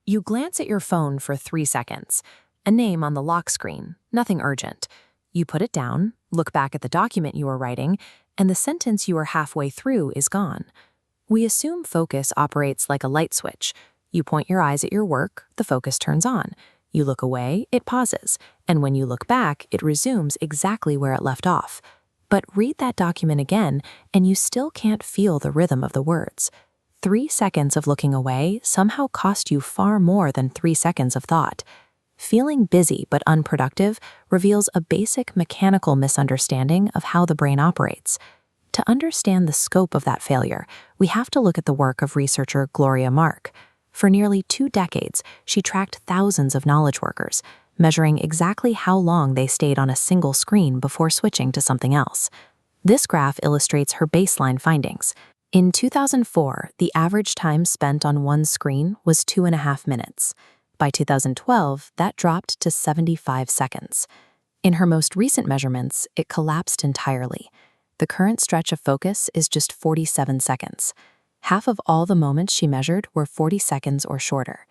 You glance at your phone for 3 seconds. A name on the lock screen, nothing urgent. You put it down, look back at the document you were writing, and the sentence you were halfway through is gone. We assume focus operates like a light switch. You point your eyes at your work, the focus turns on. You look away, it pauses, and when you look back, it resumes exactly where it left off. But read that document again, and you still can't feel the rhythm of the words. 3 seconds of looking away somehow cost you far more than 3 seconds of thought. Feeling busy but unproductive reveals a basic mechanical misunderstanding of how the brain operates. To understand the scope of that failure, we have to look at the work of researcher Gloria Mark. For nearly 2 decades, she tracked thousands of knowledge workers, measuring exactly how long they stayed on a single screen before switching to something else. This graph illustrates her baseline findings. In 2004, the average time spent on one screen was 2.5 minutes. By 2012, that dropped to 75 seconds. In her most recent measurements, it collapsed entirely. The current stretch of focus is just 47 seconds. Half of all the moments she measured were 40 seconds or shorter.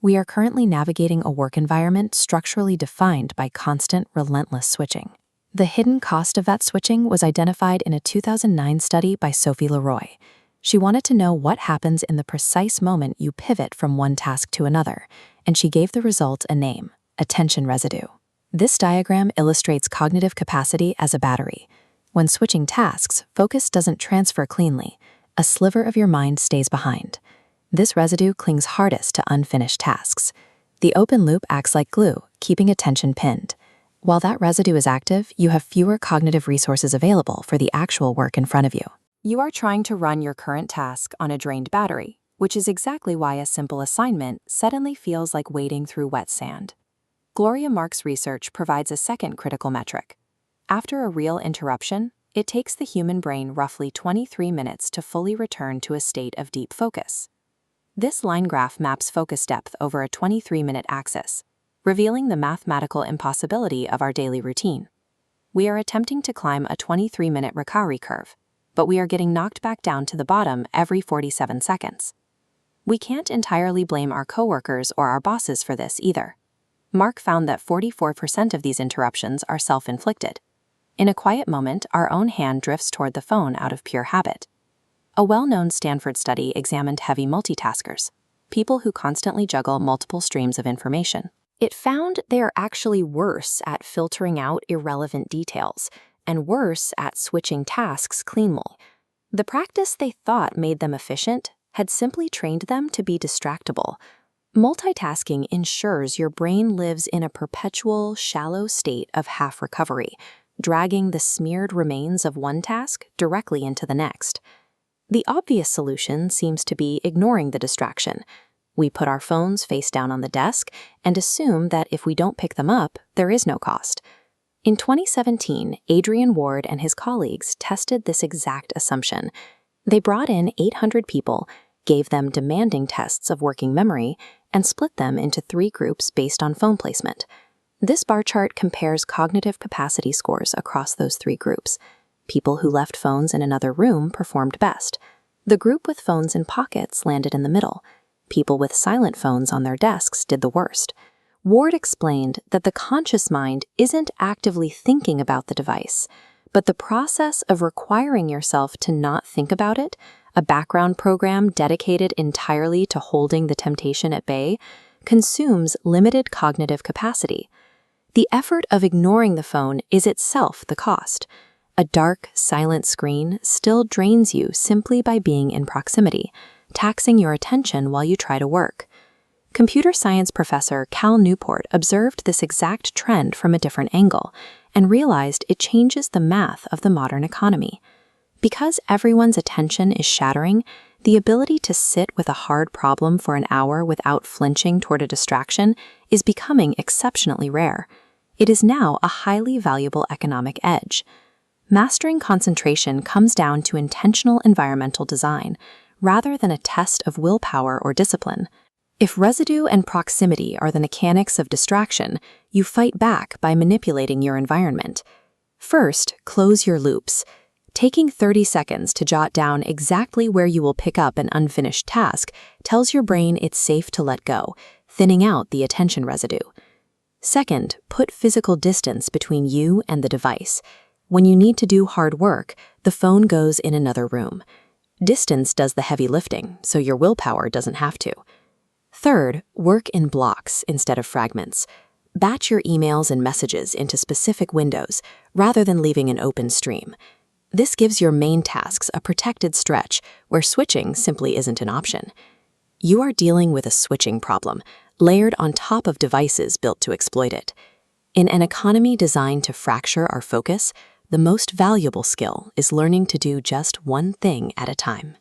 We are currently navigating a work environment structurally defined by constant, relentless switching. The hidden cost of that switching was identified in a 2009 study by Sophie Leroy. She wanted to know what happens in the precise moment you pivot from one task to another, and she gave the result a name: attention residue. This diagram illustrates cognitive capacity as a battery. When switching tasks, focus doesn't transfer cleanly. A sliver of your mind stays behind. This residue clings hardest to unfinished tasks. The open loop acts like glue, keeping attention pinned. While that residue is active, you have fewer cognitive resources available for the actual work in front of you. You are trying to run your current task on a drained battery, which is exactly why a simple assignment suddenly feels like wading through wet sand. Gloria Mark's research provides a second critical metric. After a real interruption, it takes the human brain roughly 23 minutes to fully return to a state of deep focus. This line graph maps focus depth over a 23-minute axis, revealing the mathematical impossibility of our daily routine. We are attempting to climb a 23-minute recovery curve, but we are getting knocked back down to the bottom every 47 seconds. We can't entirely blame our coworkers or our bosses for this either. Mark found that 44% of these interruptions are self-inflicted. In a quiet moment, our own hand drifts toward the phone out of pure habit. A well-known Stanford study examined heavy multitaskers, people who constantly juggle multiple streams of information. It found they are actually worse at filtering out irrelevant details and worse at switching tasks cleanly. The practice they thought made them efficient had simply trained them to be distractible. Multitasking ensures your brain lives in a perpetual, shallow state of half recovery, dragging the smeared remains of one task directly into the next. The obvious solution seems to be ignoring the distraction. We put our phones face down on the desk and assume that if we don't pick them up, there is no cost. In 2017, Adrian Ward and his colleagues tested this exact assumption. They brought in 800 people, gave them demanding tests of working memory, and split them into 3 groups based on phone placement. This bar chart compares cognitive capacity scores across those 3 groups. People who left phones in another room performed best. The group with phones in pockets landed in the middle. People with silent phones on their desks did the worst. Ward explained that the conscious mind isn't actively thinking about the device, but the process of requiring yourself to not think about it, a background program dedicated entirely to holding the temptation at bay, consumes limited cognitive capacity. The effort of ignoring the phone is itself the cost. A dark, silent screen still drains you simply by being in proximity, taxing your attention while you try to work. Computer science professor Cal Newport observed this exact trend from a different angle and realized it changes the math of the modern economy. Because everyone's attention is shattering, the ability to sit with a hard problem for an hour without flinching toward a distraction is becoming exceptionally rare. It is now a highly valuable economic edge. Mastering concentration comes down to intentional environmental design, rather than a test of willpower or discipline. If residue and proximity are the mechanics of distraction, you fight back by manipulating your environment. First, close your loops. Taking 30 seconds to jot down exactly where you will pick up an unfinished task tells your brain it's safe to let go, thinning out the attention residue. Second, put physical distance between you and the device. When you need to do hard work, the phone goes in another room. Distance does the heavy lifting, so your willpower doesn't have to. Third, work in blocks instead of fragments. Batch your emails and messages into specific windows rather than leaving an open stream. This gives your main tasks a protected stretch where switching simply isn't an option. You are dealing with a switching problem, layered on top of devices built to exploit it. In an economy designed to fracture our focus, the most valuable skill is learning to do just one thing at a time.